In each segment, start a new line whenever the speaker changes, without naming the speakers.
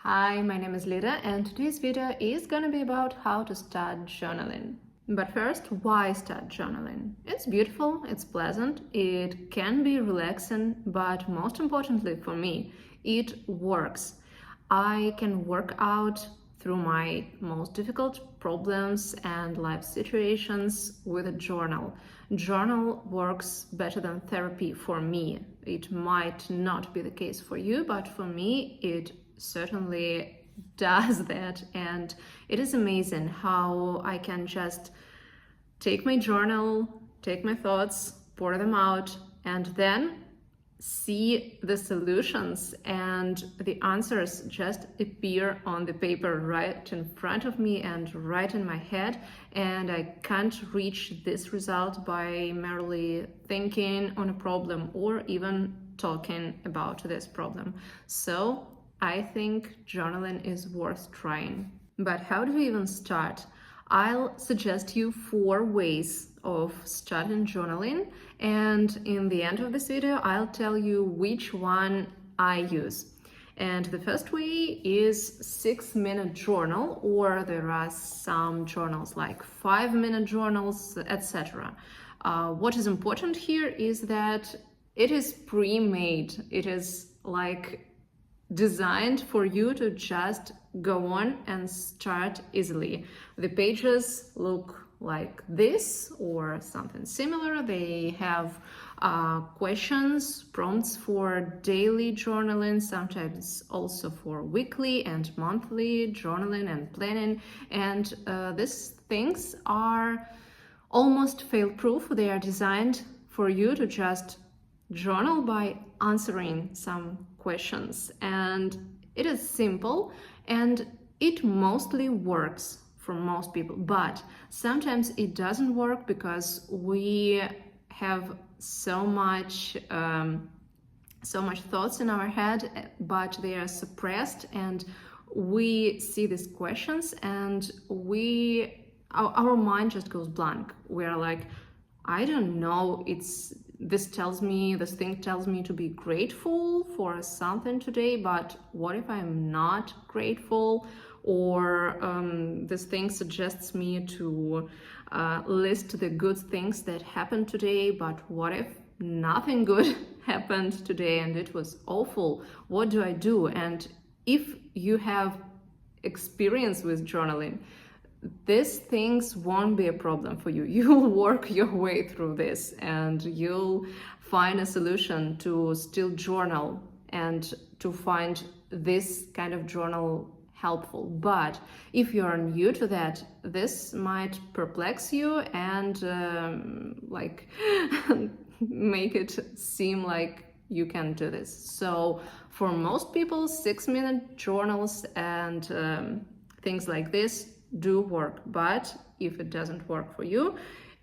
Hi, my name is Lida and today's video is gonna be about how to start journaling. But first, why start journaling? It's beautiful, it's pleasant, it can be relaxing, but most importantly for me, it works. I can work out through my most difficult problems and life situations with a journal. Journal works better than therapy for me. It might not be the case for you, but for me it certainly does that, and it is amazing how I can just take my journal, take my thoughts, pour them out, and then see the solutions and the answers just appear on the paper right in front of me and right in my head, and I can't reach this result by merely thinking on a problem or even talking about this problem. So I think journaling is worth trying. But how do we even start? I'll suggest you 4 ways of starting journaling, and in the end of this video I'll tell you which one I use. And the first way is 6-minute journal, or there are some journals like 5-minute journals, etc. What is important here is that it is pre-made. It is like designed for you to just go on and start easily. The pages look like this or something similar. They have questions, prompts for daily journaling, sometimes also for weekly and monthly journaling and planning. And these things are almost fail-proof. They are designed for you to just journal by answering some questions, and it is simple and it mostly works for most people, but sometimes it doesn't work because we have so much thoughts in our head, but they are suppressed, and we see these questions and our mind just goes blank. We're like, I don't know, this thing tells me to be grateful for something today, but what if I'm not grateful? Or this thing suggests me to list the good things that happened today, but what if nothing good happened today and it was awful? What do I do? And if you have experience with journaling, these things won't be a problem for you. You'll work your way through this and you'll find a solution to still journal and to find this kind of journal helpful. But if you're new to that, this might perplex you and make it seem like you can do this. So for most people, 6-minute journals and things like this do work, but if it doesn't work for you,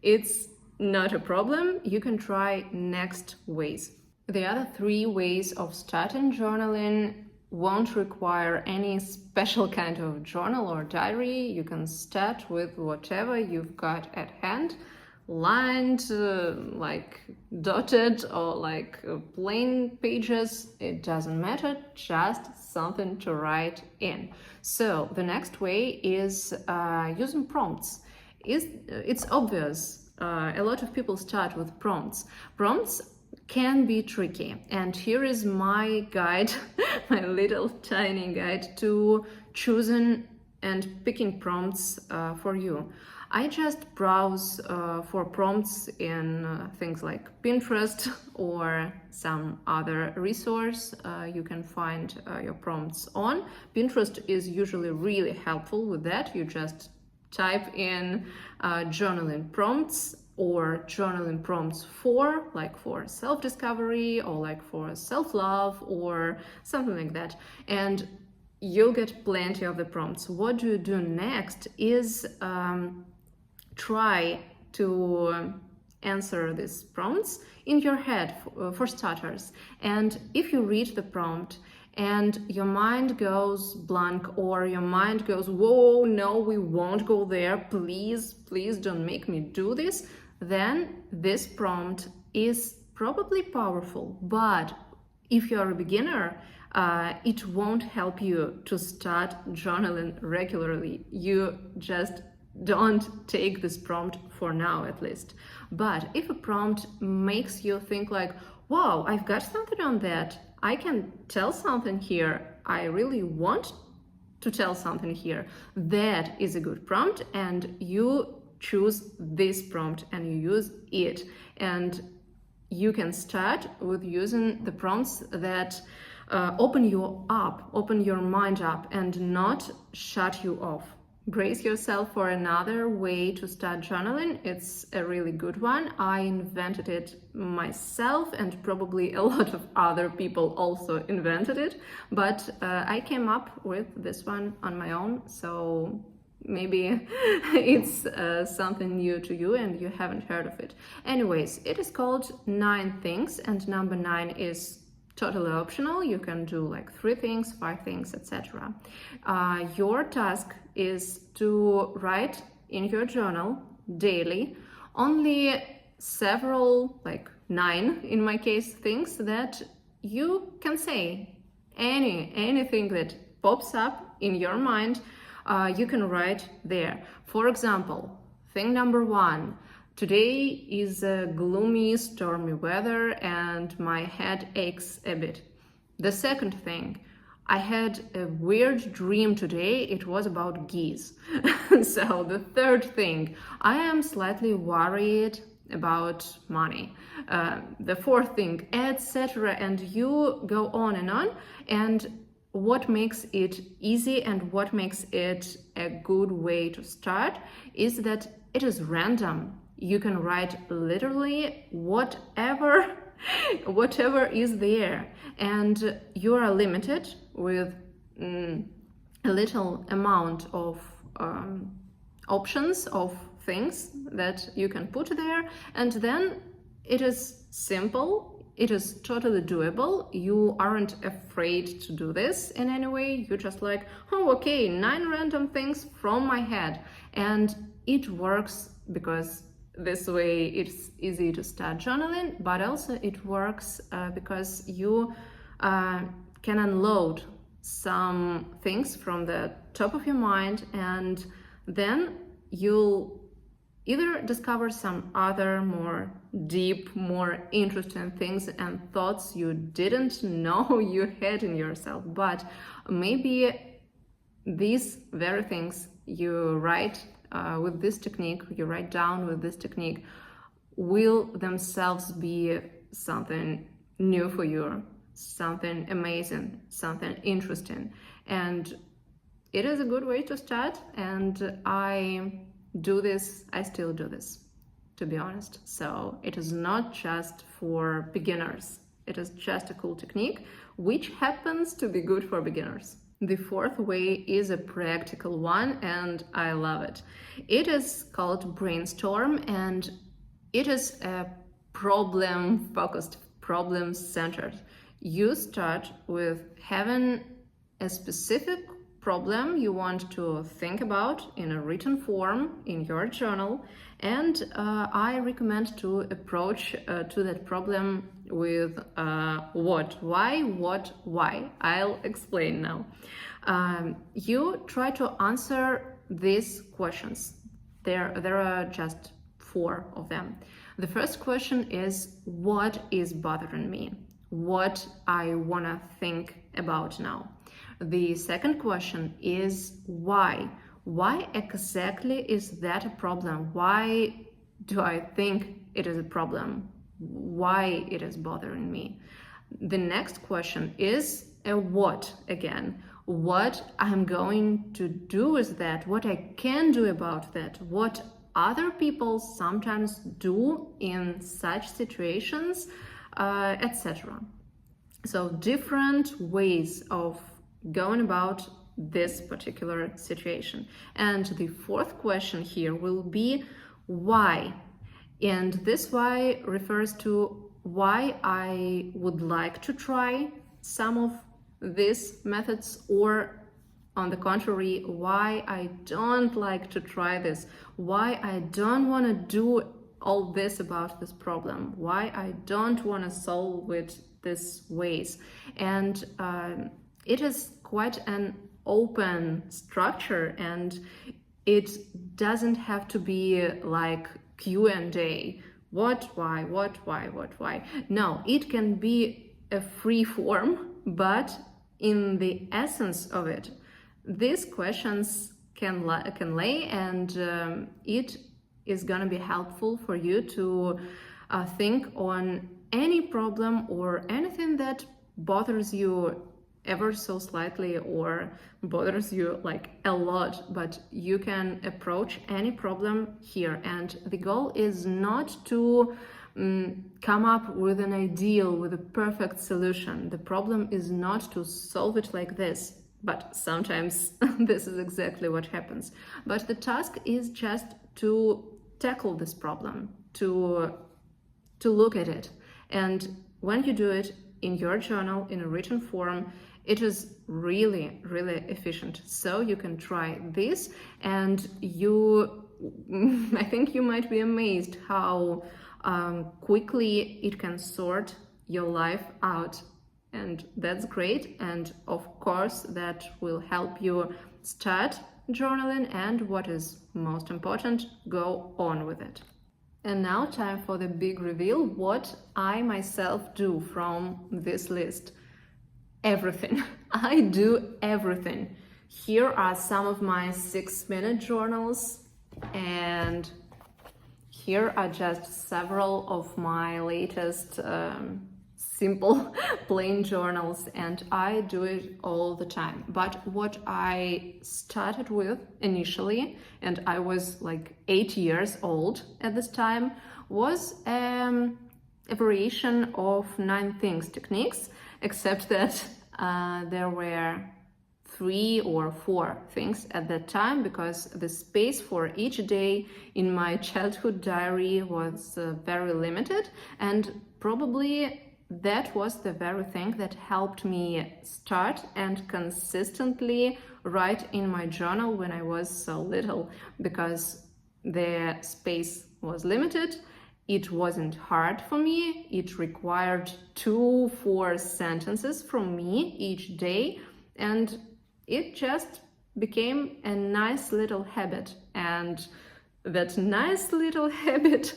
it's not a problem. You can try next ways. The other 3 ways of starting journaling won't require any special kind of journal or diary. You can start with whatever you've got at hand, lined, like dotted, or like plain pages. It doesn't matter, just something to write in. So the next way is using prompts. It's obvious. A lot of people start with prompts. Prompts can be tricky, and here is my guide, my little tiny guide to choosing and picking prompts for you. I just browse for prompts in things like Pinterest or some other resource you can find your prompts on. Pinterest is usually really helpful with that. You just type in journaling prompts or journaling prompts for self-discovery or like for self-love or something like that, and you'll get plenty of the prompts. What do you do next is try to answer these prompts in your head for starters. And if you read the prompt and your mind goes blank, or your mind goes, whoa, no, we won't go there, please don't make me do this, then this prompt is probably powerful. But if you're a beginner, it won't help you to start journaling regularly. You just don't take this prompt for now, at least. But if a prompt makes you think like, wow, I've got something on that, I can tell something here, I really want to tell something here, that is a good prompt, and you choose this prompt and you use it. And you can start with using the prompts that open you up, open your mind up, and not shut you off. Brace yourself for another way to start journaling. It's a really good one. I invented it myself, and probably a lot of other people also invented it, but I came up with this one on my own, so maybe it's something new to you and you haven't heard of it. Anyways, it is called 9 things, and number 9 is totally optional. You can do like 3 things, 5 things, etc. Your task is to write in your journal daily only several, like 9 in my case, things that you can say. Anything that pops up in your mind, you can write there. For example, thing number 1, today is a gloomy, stormy weather and my head aches a bit. The second thing, I had a weird dream today, it was about geese. So the third thing, I am slightly worried about money. The fourth thing, etc. And you go on, and what makes it easy and what makes it a good way to start is that it is random. You can write literally whatever is there, and you are limited with a little amount of options of things that you can put there, and then it is simple. It is totally doable. You aren't afraid to do this in any way. You're just like, oh, okay, 9 random things from my head. And it works because this way it's easy to start journaling, but also it works because you can unload some things from the top of your mind, and then you'll either discover some other more deep, more interesting things and thoughts you didn't know you had in yourself, but maybe these very things you write with this technique, you write down with this technique, will themselves be something new for you, something amazing, something interesting. And it is a good way to start, and I still do this, to be honest. So it is not just for beginners, it is just a cool technique which happens to be good for beginners. The fourth way is a practical one, and I love it. It is called brainstorm, and it is a problem-focused, problem-centered. You start with having a specific problem you want to think about in a written form in your journal, and I recommend to approach to that problem with why. I'll explain now. You try to answer these questions. There are just 4 of them. The first question is, what is bothering me? What I wanna think about now. The second question is why? Why exactly is that a problem? Why do I think it is a problem? Why it is bothering me? The next question is a what again. What I'm going to do with that, what I can do about that, what other people sometimes do in such situations, etc. So different ways of going about this particular situation. And the fourth question here will be why. And this why refers to why I would like to try some of these methods, or on the contrary, why I don't like to try this, why I don't want to do all this about this problem, why I don't want to solve it these ways. And it is quite an open structure, and it doesn't have to be like Q&A. What, why, what, why, what, why. No, it can be a free form, but in the essence of it, these questions can lay, and it is going to be helpful for you to think on any problem or anything that bothers you ever so slightly or bothers you like a lot, but you can approach any problem here. And the goal is not to come up with an ideal, with a perfect solution. The problem is not to solve it like this, but sometimes this is exactly what happens. But the task is just to tackle this problem, to look at it. And when you do it in your journal in a written form, it is really, really efficient. So you can try this, and I think you might be amazed how quickly it can sort your life out. And that's great. And of course, that will help you start journaling, and what is most important, go on with it. And now time for the big reveal, what I myself do from this list. Everything. I do everything. Here are some of my 6-minute journals, and here are just several of my latest simple plain journals, and I do it all the time. But what I started with initially, and I was like 8 years old at this time, was a variation of 9 things techniques, except that there were 3 or 4 things at that time, because the space for each day in my childhood diary was very limited, and probably that was the very thing that helped me start and consistently write in my journal when I was so little, because the space was limited. It wasn't hard for me. It required 2-4 sentences from me each day, and it just became a nice little habit. And that nice little habit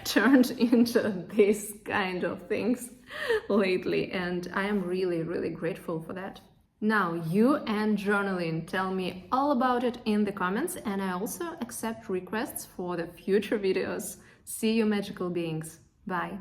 turned into these kind of things lately, and I am really, really grateful for that. Now, you and journaling, tell me all about it in the comments, and I also accept requests for the future videos. See you, magical beings. Bye.